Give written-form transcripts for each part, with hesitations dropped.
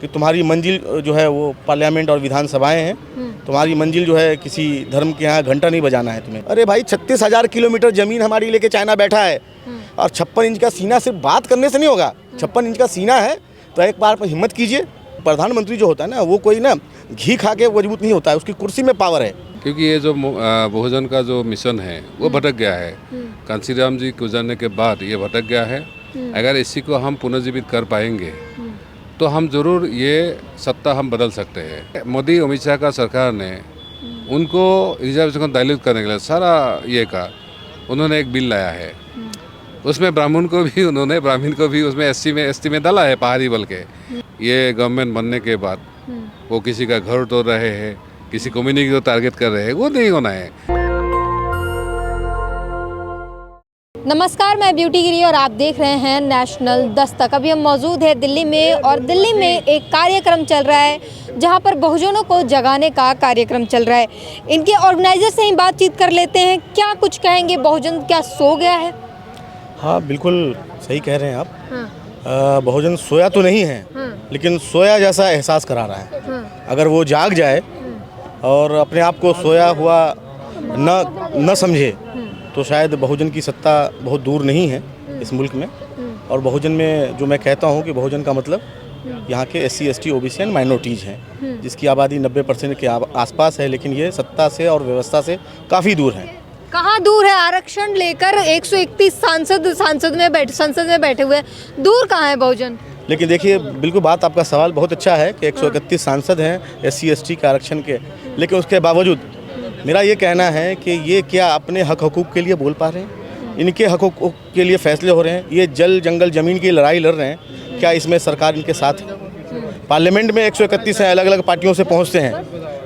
कि तुम्हारी मंजिल जो है वो पार्लियामेंट और विधानसभाएं हैं, तुम्हारी मंजिल जो है किसी धर्म के यहाँ घंटा नहीं बजाना है तुम्हें। अरे भाई 36,000 किलोमीटर ज़मीन हमारी लेके चाइना बैठा है और 56 इंच का सीना सिर्फ बात करने से नहीं होगा। 56 इंच का सीना है तो एक बार पर हिम्मत कीजिए। प्रधानमंत्री जो होता है ना वो कोई ना घी खा के मजबूत नहीं होता है, उसकी कुर्सी में पावर है। क्योंकि ये जो बहुजन का जो मिशन है वो भटक गया है। कांशीराम जी गुजरने के बाद ये भटक गया है। अगर इसी को हम पुनर्जीवित कर पाएंगे तो हम जरूर ये सत्ता हम बदल सकते हैं। मोदी अमित शाह का सरकार ने उनको रिजर्वेशन को डाइल्यूट करने के लिए सारा ये का उन्होंने एक बिल लाया है। उसमें ब्राह्मण को भी उसमें एसटी में डाला है पहाड़ी बल के। ये गवर्नमेंट बनने के बाद वो किसी का घर तोड़ रहे हैं, किसी कम्युनिटी को टारगेट कर रहे हैं, वो नहीं होना है। नमस्कार, मैं ब्यूटी गिरी और आप देख रहे हैं नेशनल दस्तक। अभी हम मौजूद है दिल्ली में और दिल्ली में एक कार्यक्रम चल रहा है जहां पर बहुजनों को जगाने का कार्यक्रम चल रहा है। इनके ऑर्गेनाइजर से ही बातचीत कर लेते हैं, क्या कुछ कहेंगे। बहुजन क्या सो गया है? हाँ बिल्कुल सही कह रहे हैं आप। बहुजन सोया तो नहीं है लेकिन सोया जैसा एहसास करा रहा है। अगर वो जाग जाए और अपने आप को सोया हुआ न समझे तो शायद बहुजन की सत्ता बहुत दूर नहीं है इस मुल्क में। और बहुजन में जो मैं कहता हूँ कि बहुजन का मतलब यहाँ के SC ST OBC and minorities हैं, जिसकी आबादी 90% के आसपास है, लेकिन ये सत्ता से और व्यवस्था से काफ़ी दूर हैं। कहाँ दूर है? आरक्षण लेकर 131 संसद में बैठे हुए, दूर कहाँ है बहुजन? लेकिन देखिए, बिल्कुल बात आपका सवाल बहुत अच्छा है कि 131 सांसद हैं SC ST के आरक्षण के, लेकिन उसके बावजूद मेरा ये कहना है कि ये क्या अपने हक हकूक़ के लिए बोल पा रहे हैं? इनके हक हकूक़ के लिए फैसले हो रहे हैं? ये जल जंगल ज़मीन की लड़ाई लड़ रहे हैं, क्या इसमें सरकार इनके साथ है? पार्लियामेंट में 131 हैं, अलग अलग पार्टियों से पहुंचते हैं,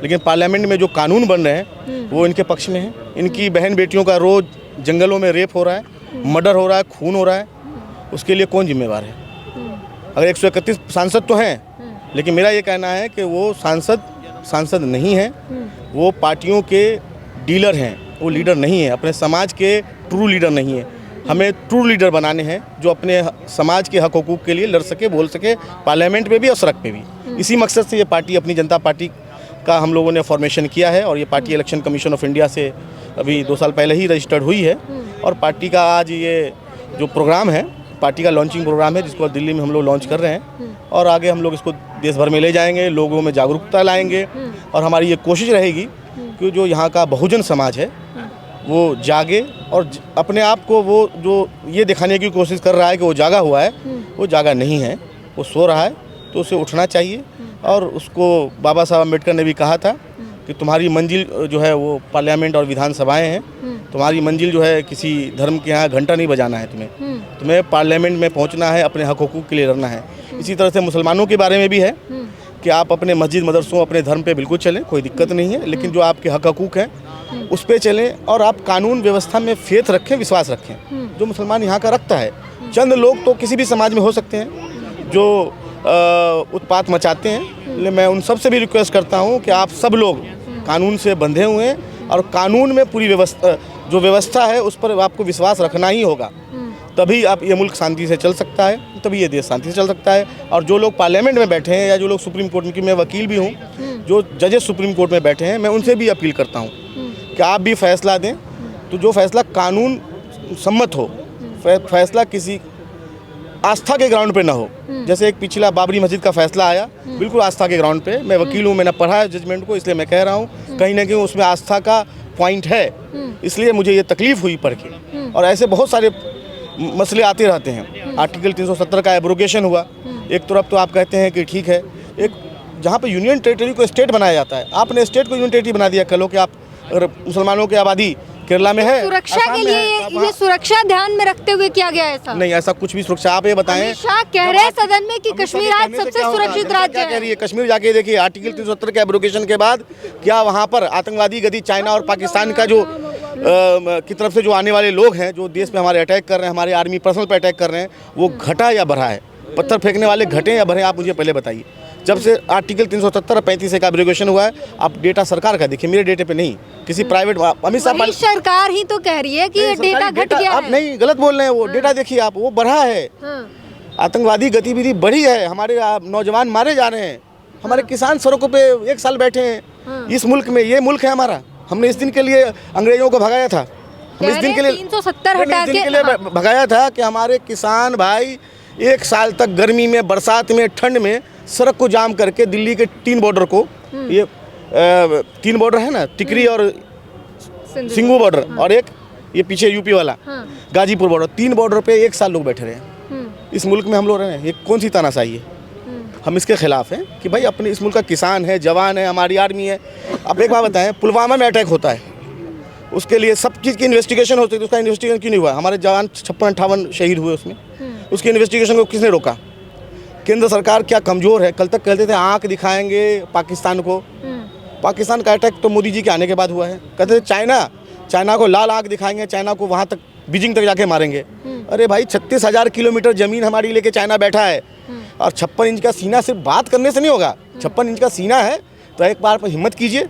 लेकिन पार्लियामेंट में जो कानून बन रहे हैं वो इनके पक्ष में है। इनकी बहन बेटियों का रोज़ जंगलों में रेप हो रहा है, मर्डर हो रहा है, खून हो रहा है, उसके लिए कौन जिम्मेवार है? अगर 131 सांसद तो हैं, लेकिन मेरा ये कहना है कि वो सांसद नहीं है, वो पार्टियों के डीलर हैं, वो लीडर नहीं है, अपने समाज के ट्रू लीडर नहीं है। हमें ट्रू लीडर बनाने हैं जो अपने समाज के हक हकूक़ के लिए लड़ सके, बोल सके, पार्लियामेंट में भी और सड़क पे भी। इसी मकसद से ये पार्टी अपनी जनता पार्टी का हम लोगों ने फॉर्मेशन किया है और ये party election commission of India से अभी 2 साल पहले ही रजिस्टर्ड हुई है। और पार्टी का आज ये जो प्रोग्राम है, पार्टी का लॉन्चिंग प्रोग्राम है, जिसको दिल्ली में हम लोग लॉन्च कर रहे हैं और आगे हम लोग इसको देश भर में ले जाएंगे, लोगों में जागरूकता लाएंगे। और हमारी ये कोशिश रहेगी कि जो यहाँ का बहुजन समाज है वो जागे और अपने आप को वो जो ये दिखाने की कोशिश कर रहा है कि वो जागा हुआ है, वो जागा नहीं है, वो सो रहा है, तो उसे उठना चाहिए। और उसको बाबा साहब अम्बेडकर ने भी कहा था कि तुम्हारी मंजिल जो है वो पार्लियामेंट और विधानसभाएं हैं, तुम्हारी मंजिल जो है किसी धर्म के यहाँ घंटा नहीं बजाना है तुम्हें पार्लियामेंट में पहुँचना है, अपने हक हकूक़ के लिए लड़ना है। इसी तरह से मुसलमानों के बारे में भी है कि आप अपने मस्जिद मदरसों अपने धर्म पे बिल्कुल चलें, कोई दिक्कत नहीं है, लेकिन जो आपके हक हकूक़ हैं उस पर चलें और आप कानून व्यवस्था में फेथ रखें, विश्वास रखें, जो मुसलमान यहाँ का रखता है। चंद लोग तो किसी भी समाज में हो सकते हैं जो उत्पात मचाते हैं, मैं उन सब से भी रिक्वेस्ट करता हूँ कि आप सब लोग कानून से बंधे हुए हैं और कानून में पूरी व्यवस्था है उस पर आपको विश्वास रखना ही होगा, तभी आप ये मुल्क शांति से चल सकता है, तभी ये देश शांति से चल सकता है। और जो लोग पार्लियामेंट में बैठे हैं या जो लोग सुप्रीम कोर्ट में, कि मैं वकील भी हूँ, जो जजेस सुप्रीम कोर्ट में बैठे हैं, मैं उनसे भी अपील करता हूँ कि आप भी फैसला दें तो जो फैसला कानून सम्मत हो, फैसला किसी आस्था के ग्राउंड पे ना हो। जैसे एक पिछला बाबरी मस्जिद का फैसला आया, बिल्कुल आस्था के ग्राउंड पे। मैं वकील हूँ, मैंने पढ़ा है जजमेंट को, इसलिए मैं कह रहा हूँ कहीं ना कहीं उसमें आस्था का पॉइंट है, इसलिए मुझे ये तकलीफ़ हुई पढ़ के। और ऐसे बहुत सारे मसले आते रहते हैं। आर्टिकल 370 का एब्रोगेशन हुआ, एक तरफ तो आप कहते हैं कि ठीक है, एक जहाँ पे यूनियन टेरिटरी को स्टेट बनाया जाता है, आपने स्टेट को यूनियन टेरिटरी बना दिया। कहो कि आप अगर मुसलमानों की आबादी केरला में है, सुरक्षा के लिए ये सुरक्षा ध्यान में रखते हुए किया गया है? ऐसा नहीं, ऐसा कुछ भी सुरक्षा आप ये बताएं। अमित शाह कह रहे हैं सदन में कि कश्मीर आज सबसे सुरक्षित राज्य है। कश्मीर जाके देखिए, आर्टिकल 370 के एब्रोगेशन के बाद क्या वहाँ पर आतंकवादी गति चाइना और पाकिस्तान का जो की तरफ से जो आने वाले लोग हैं, जो देश में हमारे अटैक कर रहे हैं, हमारे आर्मी पर्सनल पे अटैक कर रहे हैं, वो घटा या बढ़ा है? पत्थर फेंकने वाले घटे या बढ़े? आप मुझे पहले बताइए। जब से आर्टिकल 370 35 का एब्रोगेशन हुआ है, आप डेटा सरकार का देखिए, मेरे डेटे पे नहीं, किसी प्राइवेट। अमित शाह सरकार ही तो कह रही है कि ये डेटा घट गया है। आप नहीं, गलत बोल रहे हैं, वो डेटा देखिए आप, वो बढ़ा है। आतंकवादी गतिविधि बढ़ी है, हमारे नौजवान मारे जा रहे हैं, हमारे किसान सड़कों पे 1 साल बैठे हैं। इस मुल्क में, ये मुल्क है हमारा, हमने इस दिन के लिए अंग्रेजों को भगाया था, हम इस दिन के लिए 370 हटा के भगाया था कि हमारे किसान भाई 1 साल तक गर्मी में, बरसात में, ठंड में सड़क को जाम करके दिल्ली के 3 बॉर्डर को, ये 3 बॉर्डर है ना, टिकरी और सिंघू बॉर्डर, और एक ये पीछे यूपी वाला गाजीपुर बॉर्डर, 3 बॉर्डर पे 1 साल लोग बैठे रहे हैं। इस मुल्क में हम लोग रहे हैं, ये कौन सी तानाशाही है? हम इसके खिलाफ हैं कि भाई अपने इस मुल्क का किसान है, जवान है, हमारी आर्मी है। अब एक बात बताएं, पुलवामा में अटैक होता है, उसके लिए सब चीज़ की इन्वेस्टिगेशन होती है, तो उसका इन्वेस्टिगेशन क्यों नहीं हुआ? हमारे जवान 56-58 शहीद हुए उसमें, उसकी इन्वेस्टिगेशन को किसने रोका? केंद्र सरकार क्या कमज़ोर है? कल तक कहते थे आँख दिखाएंगे पाकिस्तान को, पाकिस्तान का अटैक तो मोदी जी के आने के बाद हुआ है। कहते थे चाइना को लाल आँख दिखाएंगे, चाइना को वहाँ तक बीजिंग तक जाके मारेंगे। अरे भाई 36,000 किलोमीटर ज़मीन हमारी लेके चाइना बैठा है, और 56 इंच का सीना सिर्फ बात करने से नहीं होगा। 56 इंच का सीना है तो एक बार पर हिम्मत कीजिए।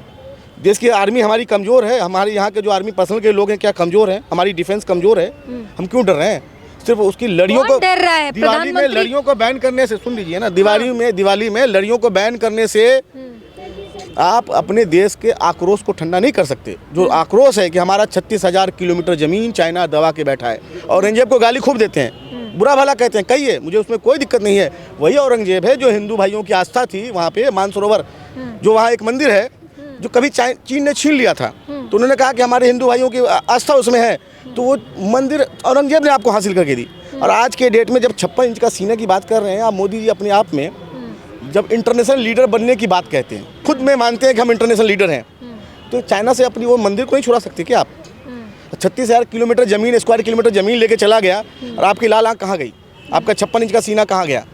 देश की आर्मी हमारी कमज़ोर है, हमारे यहाँ के जो आर्मी पर्सनल के लोग हैं क्या कमज़ोर हैं? हमारी डिफेंस कमज़ोर है, हम क्यों डर रहे हैं? सिर्फ उसकी लड़ियों को डर रहा है? दिवाली में लड़ियों को बैन करने से, सुन लीजिए ना, दिवाली में लड़ियों को बैन करने से आप अपने देश के आक्रोश को ठंडा नहीं कर सकते। जो आक्रोश है कि हमारा 36,000 किलोमीटर ज़मीन चाइना दबा के बैठा है। औरंगजेब को गाली खूब देते हैं, बुरा भला कहते हैं, कहिए, मुझे उसमें कोई दिक्कत नहीं है। वही औरंगजेब है जो हिंदू भाइयों की आस्था थी वहाँ पे मानसरोवर, जो वहाँ एक मंदिर है जो कभी चीन ने छीन लिया था, तो उन्होंने कहा कि हमारे हिंदू भाइयों की आस्था उसमें है, तो वो मंदिर औरंगजेब ने आपको हासिल करके दी। और आज के डेट में जब 56 इंच का सीने की बात कर रहे हैं आप, मोदी जी अपने आप में जब इंटरनेशनल लीडर बनने की बात कहते हैं, खुद में मानते हैं कि हम इंटरनेशनल लीडर हैं, तो चाइना से अपनी वो मंदिर को नहीं छुड़ा सकते क्या आप? 36,000 किलोमीटर ज़मीन, स्क्वायर किलोमीटर ज़मीन लेके चला गया, और आपकी लाल आँख कहाँ गई? आपका 56 इंच का सीना कहाँ गया?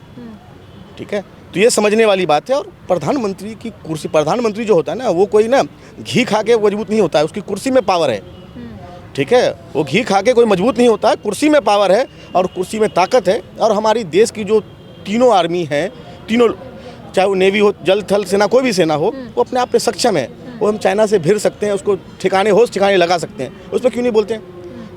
ठीक है, तो ये समझने वाली बात है। और प्रधानमंत्री की कुर्सी, प्रधानमंत्री जो होता है ना, वो कोई ना घी खा के मजबूत नहीं होता है, उसकी कुर्सी में पावर है। ठीक है, वो घी खा के कोई मजबूत नहीं होता है, कुर्सी में पावर है और कुर्सी में ताकत है। और हमारी देश की जो तीनों आर्मी हैं, तीनों, चाहे वो नेवी हो, जल थल सेना, कोई भी सेना हो, वो अपने आप में सक्षम है। वो हम चाइना से भिड़ सकते हैं, उसको ठिकाने लगा सकते हैं। उस पर क्यों नहीं बोलते हैं?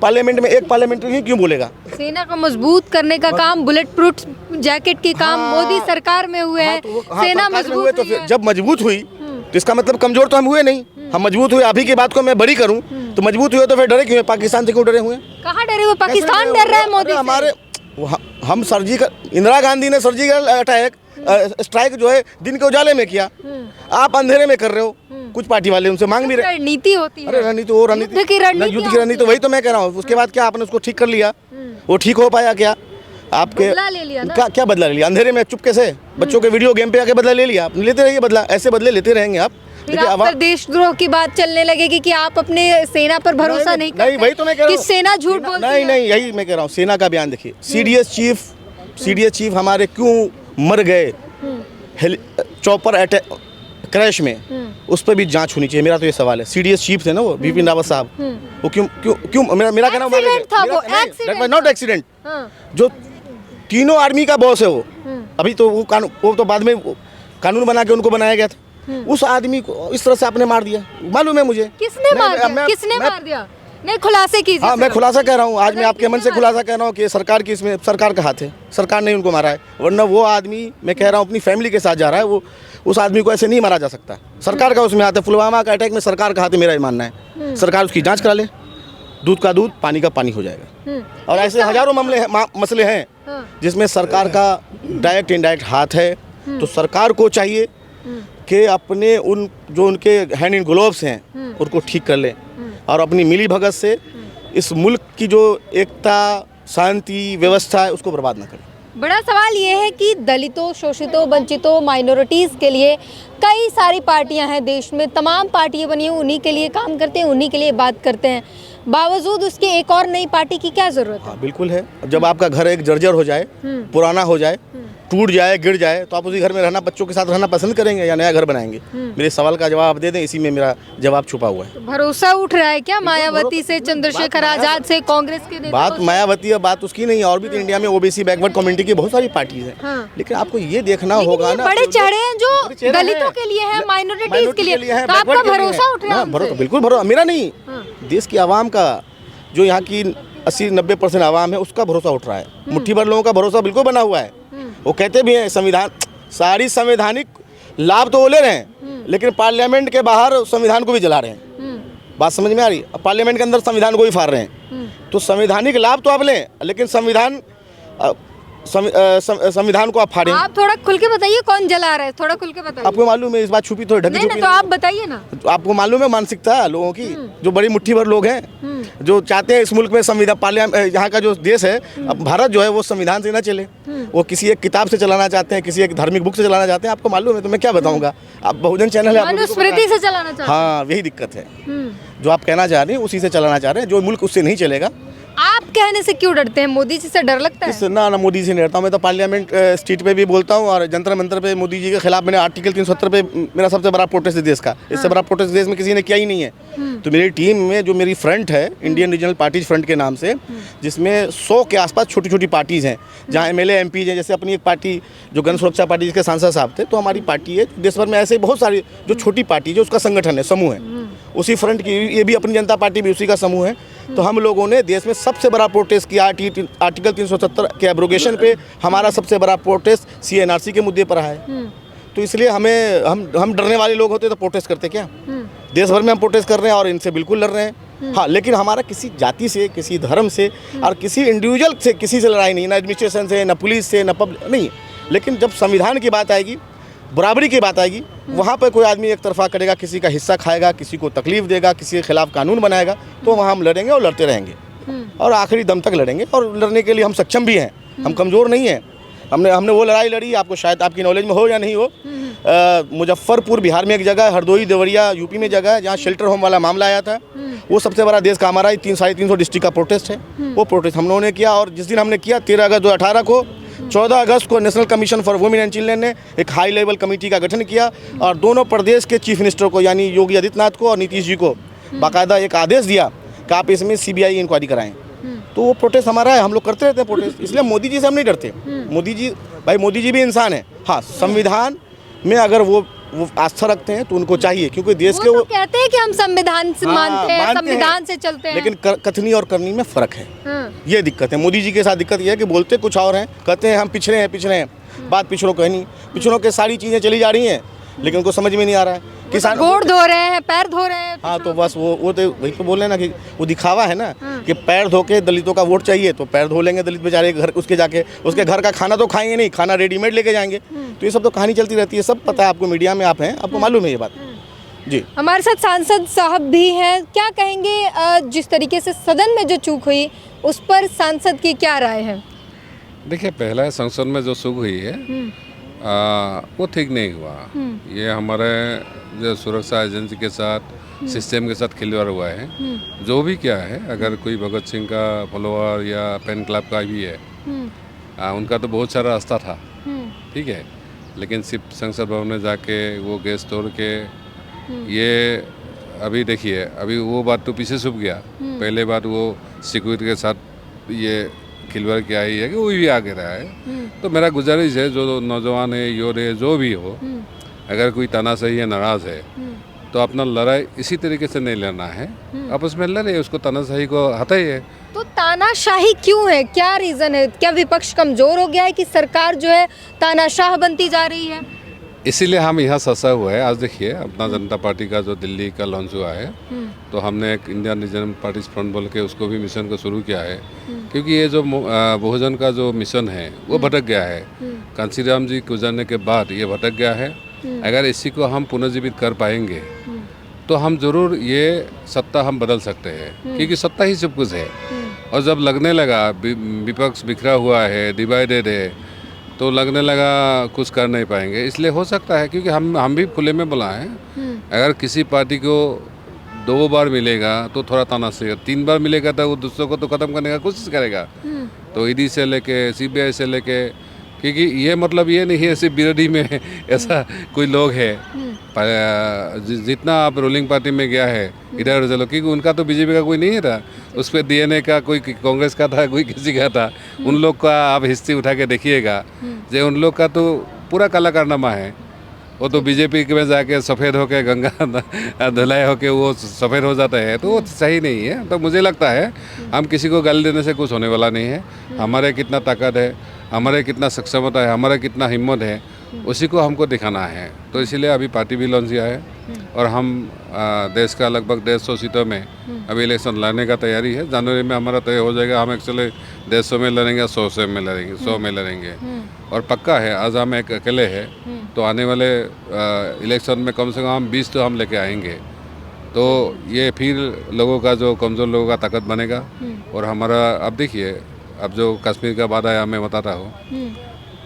पार्लियामेंट में एक पार्लियामेंट्री क्यों बोलेगा? सेना को मजबूत करने का काम, बुलेट प्रूफ जैकेट के काम मोदी सरकार में हुए हैं। सेना मजबूत हुए, तो फिर जब मजबूत हुई तो इसका मतलब कमजोर तो हम हुए नहीं। हम मजबूत हुए, अभी की बात को मैं बड़ी करूं तो मजबूत हुए, तो फिर डरे क्यों? पाकिस्तान से क्यों डरे हुए? कहाँ डरे हुए? पाकिस्तान डर रहा है मोदी से। हमारे हम सर्जिकल, इंदिरा गांधी ने सर्जिकल अटैक स्ट्राइक जो है दिन के उजाले में किया, आप अंधेरे में कर रहे हो। कुछ पार्टी वाले उनसे मांग भी रहे, रणनीति होती है। अरे रणनीति, वो रणनीति, युद्ध की रणनीति, वही तो मैं कह रहा हूँ। उसके बाद क्या आपने उसको ठीक कर लिया? वो ठीक हो पाया क्या? आपके बदला ले लिया ना? क्या बदला ले लिया? अंधेरे में चुपके से बच्चों के वीडियो गेम पे आके बदला ले लिया। लेते रहिए बदला, ऐसे बदले लेते रहेंगे आप। फिर आप पर देशद्रोह की बात चलने लगेगी कि आप अपने सेना पर भरोसा नहीं करते। नहीं, वही तो मैं कह रहा हूँ, सेना झूठ बोलती है। नहीं, यही मैं कह रहा हूँ। सेना का बयान देखिए, सीडीएस चीफ हमारे क्यों मर गए चॉपर अटैक क्रैश में, उस पर भी जांच होनी चाहिए। मेरा तो ये सवाल है। सीडीएस चीफ थे ना वो, बिपिन रावत साहब, वो क्यों मेरा कहना है नॉट एक्सीडेंट, जो तीनों आर्मी का बॉस है वो, अभी तो वो तो बाद में कानून बना के उनको बनाया गया था। उस आदमी को इस तरह से आपने मार दिया, मालूम है मुझे किसने मार दिया? नहीं, खुलासे कीजिए। हाँ, मैं खुलासा कह रहा हूँ, आज मैं आपके मन से खुलासा कह रहा हूँ कि सरकार की, इसमें सरकार का हाथ है, सरकार ने उनको मारा है। वरना वो आदमी, मैं कह रहा हूँ, अपनी फैमिली के साथ जा रहा है, वो उस आदमी को ऐसे नहीं मारा जा सकता। सरकार का उसमें हाथ है। पुलवामा का अटैक में सरकार का हाथ है, मेरा ये मानना है। सरकार उसकी जांच करा ले, दूध का दूध, पानी का पानी हो जाएगा। और ऐसे हजारों मसले हैं जिसमें सरकार का डायरेक्ट इनडायरेक्ट हाथ है। तो सरकार को चाहिए कि अपने उनके हैंड इन ग्लोव्स हैं उनको ठीक कर ले, और अपनी मिली भगत से इस मुल्क की जो एकता, शांति, व्यवस्था है, उसको बर्बाद न करें। बड़ा सवाल ये है कि दलितों, शोषितों, वंचितों, माइनॉरिटीज़ के लिए कई सारी पार्टियां हैं देश में, तमाम पार्टियां बनी हैं, उन्हीं के लिए काम करते हैं, उन्हीं के लिए बात करते हैं। बावजूद उसके एक और नई पार्टी की क्या ज़रूरत है? हाँ, बिल्कुल है। जब आपका घर एक जर्जर हो जाए, पुराना हो जाए, टूट जाए, गिर जाए, तो आप उसी घर में रहना, बच्चों के साथ रहना पसंद करेंगे या नया घर बनाएंगे? मेरे सवाल का जवाब दे दें, इसी में मेरा जवाब छुपा हुआ है। तो भरोसा उठ रहा है क्या मायावती से, चंद्रशेखर आजाद से, कांग्रेस के नेता? बात मायावती है, बात उसकी नहीं है। और भी तो इंडिया में ओबीसी बैकवर्ड कम्युनिटी की बहुत सारी पार्टीज हैं, लेकिन आपको ये देखना होगा ना, बड़े चेहरे हैं जो दलितों के लिए है, माइनॉरिटीज के लिए है, तो आपका भरोसा उठ रहा है? भरोसा, बिल्कुल भरोसा मेरा नहीं, देश की आवाम का, जो यहाँ की 80-90% आवाम है उसका भरोसा उठ रहा है। मुट्ठी भर लोगों का भरोसा बिल्कुल बना हुआ है। वो कहते भी हैं संविधान, सारी संवैधानिक लाभ तो वो ले रहे हैं, लेकिन पार्लियामेंट के बाहर संविधान को भी जला रहे हैं। बात समझ में आ रही? अब पार्लियामेंट के अंदर संविधान को भी फाड़ रहे हैं। तो संवैधानिक लाभ तो आप लें, लेकिन संविधान को आप फाड़ें। आप थोड़ा खुल के बताइए कौन जला रहा है, थोड़ा खुल के बताइए। आपको मालूम है इस बात छुपी तो ढकी नहीं ना, छुपी तो आप बताइए ना। आपको मालूम है मानसिकता लोगों की, जो बड़ी मुट्ठी भर लोग हैं जो चाहते हैं इस मुल्क में संविधान, पार्लियामेंट, यहाँ का जो देश है, अब भारत जो है वो संविधान से ना चले, वो किसी एक किताब से चलाना चाहते हैं, किसी एक धार्मिक बुक से चलाना चाहते हैं। आपको मालूम है, तो मैं क्या बताऊंगा। आप बहुजन चैनल है, आप लोगों को पता है। मनुस्मृति से चलाना चाहते हैं। हाँ, यही दिक्कत है। जो आप कहना चाह रहे हैं उसी से चलाना चाह रहे हैं, जो मुल्क उससे नहीं चलेगा। आप कहने से क्यों डरते हैं? मोदी जी से डर लगता है? ना मोदी जी से नहीं डरता हूँ। मैं तो पार्लियामेंट स्ट्रीट पे भी बोलता हूँ और जंतर मंतर पे मोदी जी के खिलाफ मैंने आर्टिकल 370 पे मेरा सबसे बड़ा प्रोटेस्ट है देश का। इससे बड़ा प्रोटेस्ट देश में किसी ने किया ही नहीं है। तो मेरी टीम में जो मेरी फ्रंट है, इंडियन रीजनल पार्टीज फ्रंट के नाम से, जिसमें 100 के आसपास छोटी छोटी पार्टीज़ हैं, जहाँ MLA MPs हैं। जैसे अपनी एक पार्टी जो गण सुरक्षा पार्टी जिसके सांसद साहब थे, तो हमारी पार्टी है। देश भर में ऐसे बहुत सारी जो छोटी पार्टी जो उसका संगठन है, समूह है, उसी फ्रंट की, ये भी अपनी जनता पार्टी भी उसी का समूह है। तो हम लोगों ने देश में सबसे बड़ा प्रोटेस्ट किया आर्टिकल 370 के एब्रोगेशन पे। हमारा सबसे बड़ा प्रोटेस्ट CNRC के मुद्दे पर है। तो इसलिए हम डरने वाले लोग होते तो प्रोटेस्ट करते क्या? देश भर में हम प्रोटेस्ट कर रहे हैं और इनसे बिल्कुल लड़ रहे हैं। हाँ, लेकिन हमारा किसी जाति से, किसी धर्म से और किसी इंडिविजुअल से, किसी से लड़ाई नहीं, ना एडमिनिस्ट्रेशन से, ना पुलिस से, ना पब्लिक नहीं। लेकिन जब संविधान की बात आएगी, बराबरी की बात आएगी, वहाँ पर कोई आदमी एक तरफा करेगा, किसी का हिस्सा खाएगा, किसी को तकलीफ देगा, किसी के खिलाफ कानून बनाएगा, तो वहाँ हम लड़ेंगे और लड़ते रहेंगे और आखिरी दम तक लड़ेंगे। और लड़ने के लिए हम सक्षम भी हैं, हम कमज़ोर नहीं हैं। हमने वो लड़ाई लड़ी, आपको शायद आपकी नॉलेज में हो या नहीं हो। मुजफ्फरपुर बिहार में एक जगह है, हरदोई देवरिया यूपी में जगह है, जहाँ शेल्टर होम वाला मामला आया था। वो सबसे बड़ा देश का हमारा 300-350 डिस्ट्रिक्ट का प्रोटेस्ट है। वो प्रोटेस्ट हम लोगों ने किया, और जिस दिन हमने किया 13 अगस्त 2018 को, 14 अगस्त को national commission for women and children ने एक हाई लेवल कमेटी का गठन किया और दोनों प्रदेश के चीफ मिनिस्टर को, यानी योगी आदित्यनाथ को और नीतीश जी को, बाकायदा एक आदेश दिया कि आप इसमें CBI इंक्वायरी कराएं। तो वो प्रोटेस्ट हमारा है, हम लोग करते रहते हैं प्रोटेस्ट। इसलिए मोदी जी से हम नहीं डरते। मोदी जी भी इंसान है। हाँ, संविधान में अगर वो आस्था रखते हैं तो उनको चाहिए, क्योंकि देश के वो कहते हैं कि हम संविधान से मानते हैं, संविधान से चलते हैं, लेकिन कथनी और करनी में फ़र्क है। ये दिक्कत है मोदी जी के साथ। दिक्कत ये है कि बोलते कुछ और हैं, कहते हैं हम पिछड़े हैं। बात पिछड़ों की नहीं, पिछड़ों के सारी चीज़ें चली जा रही हैं, लेकिन उनको समझ में नहीं आ रहा है। किसान गोड़ धो रहे हैं, पैर धो रहे हैं। हाँ, तो बस वो तो वही तो बोल रहे हैं ना कि वो दिखावा है ना, कि पैर धो के दलितों का वोट चाहिए तो पैर धो लेंगे दलित बेचारे घर, उसके जाके उसके घर का खाना तो खाएंगे नहीं, खाना रेडीमेड लेके जाएंगे। तो ये सब तो कहानी चलती रहती है, सब पता है आपको, मीडिया में आप हैं, आपको मालूम है ये बात। जी, हमारे साथ सांसद साहब भी हैं, क्या कहेंगे जिस तरीके से सदन में जो चूक हुई उस पर सांसद की क्या राय है? देखिए, पहला संसद में जो चूक हुई है वो ठीक नहीं हुआ। ये हमारे जो सुरक्षा एजेंसी के साथ, सिस्टम के साथ खिलवाड़ हुआ है। जो भी क्या है, अगर कोई भगत सिंह का फॉलोअर या फैन क्लब का भी है, उनका तो बहुत सारा रास्ता था, ठीक है, लेकिन सिर्फ संसद भवन में जाके वो गैस तोड़ के, ये अभी देखिए, अभी वो बात तो पीछे छुप गया। पहले बात वो सिक्योरिटी के साथ ये खिलवाड़ क्या ही है कि वो भी आगे रहा है। तो मेरा गुजारिश है, जो नौजवान है, योर है, जो भी हो, अगर कोई तानाशाही है, नाराज़ है, तो अपना लड़ाई इसी तरीके से नहीं लड़ना है, आपस में लड़े, उसको तानाशाही को हटाइए। तो तानाशाही क्यों है? क्या रीज़न है? क्या विपक्ष कमज़ोर हो गया है कि सरकार जो है तानाशाह बनती जा रही है? इसीलिए हम यहाँ ससा हुआ है। आज देखिए, अपना जनता पार्टी का जो दिल्ली का लॉन्च हुआ है, तो हमने एक इंडियन रीजनल पार्टीज फ्रंट बोल के उसको भी मिशन को शुरू किया है, क्योंकि ये जो बहुजन का जो मिशन है वो भटक गया है। कांसीराम जी गुजरने के बाद ये भटक गया है। अगर इसी को हम पुनर्जीवित कर पाएंगे तो हम ज़रूर ये सत्ता हम बदल सकते हैं, क्योंकि सत्ता ही सब कुछ है। और जब लगने लगा विपक्ष बिखरा हुआ है, डिवाइडेड है, तो लगने लगा कुछ कर नहीं पाएंगे। इसलिए हो सकता है, क्योंकि हम भी खुले में बोला है, अगर किसी पार्टी को 2 बार मिलेगा तो थोड़ा तानाशाही, 3 बार मिलेगा तो वो दूसरों को तो ख़त्म करने का कोशिश करेगा। तो ईडी से लेके CBI से लेके, क्योंकि ये मतलब ये नहीं है सिर्फ विरोधी में ऐसा कोई लोग है। जितना आप रूलिंग पार्टी में गया है इधर चलो, क्योंकि उनका तो बीजेपी का कोई नहीं था, उस पर DNA का कोई कांग्रेस का था, कोई किसी का था। उन लोग का आप हिस्ट्री उठा के देखिएगा, जो उन लोग का तो पूरा काला कारनामा है। वो तो बीजेपी में जाके सफ़ेद होके गंगा धुलाई होके वो सफ़ेद हो जाता है, तो वो सही नहीं है। तो मुझे लगता है हम किसी को गाली देने से कुछ होने वाला नहीं है। हमारे कितना ताकत है, हमारे कितना सक्षमता है, हमारा कितना हिम्मत है, उसी को हमको दिखाना है। तो इसीलिए अभी पार्टी भी लॉन्च किया है और हम देश का लगभग 150 सीटों में अभी इलेक्शन लड़ने का तैयारी है। जनवरी में हमारा तय हो जाएगा। हम एक्चुअली 150 में लड़ेंगे, 100 में लड़ेंगे, 100 में लड़ेंगे। और पक्का है, आज हम एक अकेले हैं, तो आने वाले इलेक्शन में कम से कम हम 20 तो हम लेके आएंगे। तो ये फिर लोगों का जो कमज़ोर लोगों का ताकत बनेगा। और हमारा अब देखिए, अब जो कश्मीर का बात आया, मैं बताता हूँ,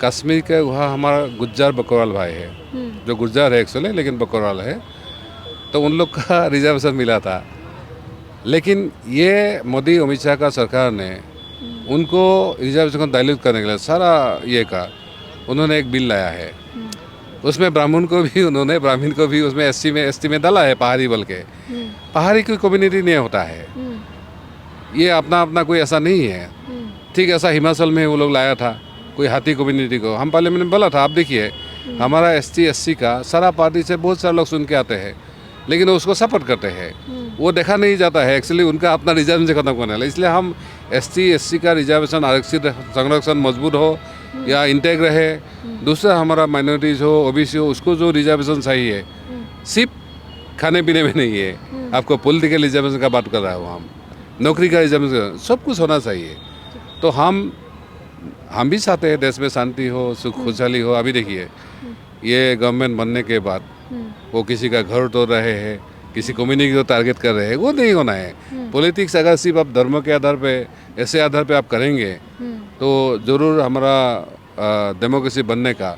कश्मीर के वहाँ हमारा गुज्जर बकरवाल भाई है, जो गुज्जर है एक्चुअली, लेकिन बकरवाल है। तो उन लोग का रिजर्वेशन मिला था, लेकिन ये मोदी अमित शाह का सरकार ने उनको रिजर्वेशन को डाइल्यूट करने के लिए सारा ये का उन्होंने एक बिल लाया है। उसमें ब्राह्मण को भी उसमें एसटी में डाला है, पहाड़ी बोल के। पहाड़ी कोई कम्युनिटी नहीं होता है, ये अपना अपना कोई ऐसा नहीं है। ठीक ऐसा हिमाचल में वो लोग लाया था, कोई हाथी कम्युनिटी को। हम पार्लियामेंट में बोला था, आप देखिए हमारा ST SC का सारा पार्टी से बहुत सारे लोग सुन के आते हैं, लेकिन उसको सपोर्ट करते हैं। वो देखा नहीं जाता है एक्चुअली उनका अपना रिजर्वेशन खत्म करने वाला। इसलिए हम ST SC का रिजर्वेशन आरक्षित संरक्षण मजबूत हो या इंटेक रहे। दूसरा हमारा माइनॉरिटीज़ हो, OBC हो, उसको जो रिजर्वेशन चाहिए, सिर्फ खाने पीने में नहीं है। आपको पॉलिटिकल रिजर्वेशन का बात कर रहा हूँ, हम नौकरी का रिजर्वेशन, सब कुछ होना चाहिए। तो हम भी चाहते हैं देश में शांति हो, सुख खुशहाली हो। अभी देखिए ये गवर्नमेंट बनने के बाद वो किसी का घर तोड़ रहे हैं, किसी कम्युनिटी को टारगेट कर रहे हैं, वो नहीं होना है। पॉलिटिक्स अगर सिर्फ आप धर्म के आधार पे, ऐसे आधार पे आप करेंगे तो ज़रूर हमारा डेमोक्रेसी बनने का,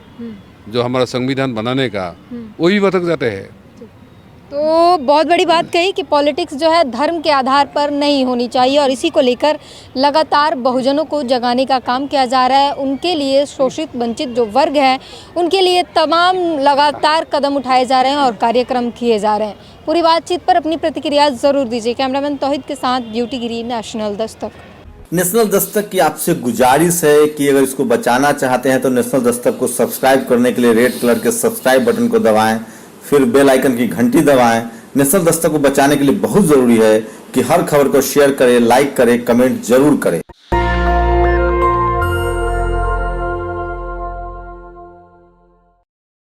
जो हमारा संविधान बनाने का, वही भटक जाते हैं। तो बहुत बड़ी बात कही कि पॉलिटिक्स जो है धर्म के आधार पर नहीं होनी चाहिए, और इसी को लेकर लगातार बहुजनों को जगाने का काम किया जा रहा है। उनके लिए शोषित वंचित जो वर्ग है, उनके लिए तमाम लगातार कदम उठाए जा रहे हैं और कार्यक्रम किए जा रहे हैं। पूरी बातचीत पर अपनी प्रतिक्रिया ज़रूर दीजिए। कैमरामैन तौहीद के साथ ब्यूटी गिरी, नेशनल दस्तक। नेशनल दस्तक की आपसे गुजारिश है कि अगर इसको बचाना चाहते हैं तो नेशनल दस्तक को सब्सक्राइब करने के लिए रेड कलर के सब्सक्राइब बटन को दबाएं, फिर बेल आइकन की घंटी दबाएं। नेशनल दस्तक को बचाने के लिए बहुत जरूरी है कि हर खबर को शेयर करें, लाइक करें, कमेंट जरूर करें।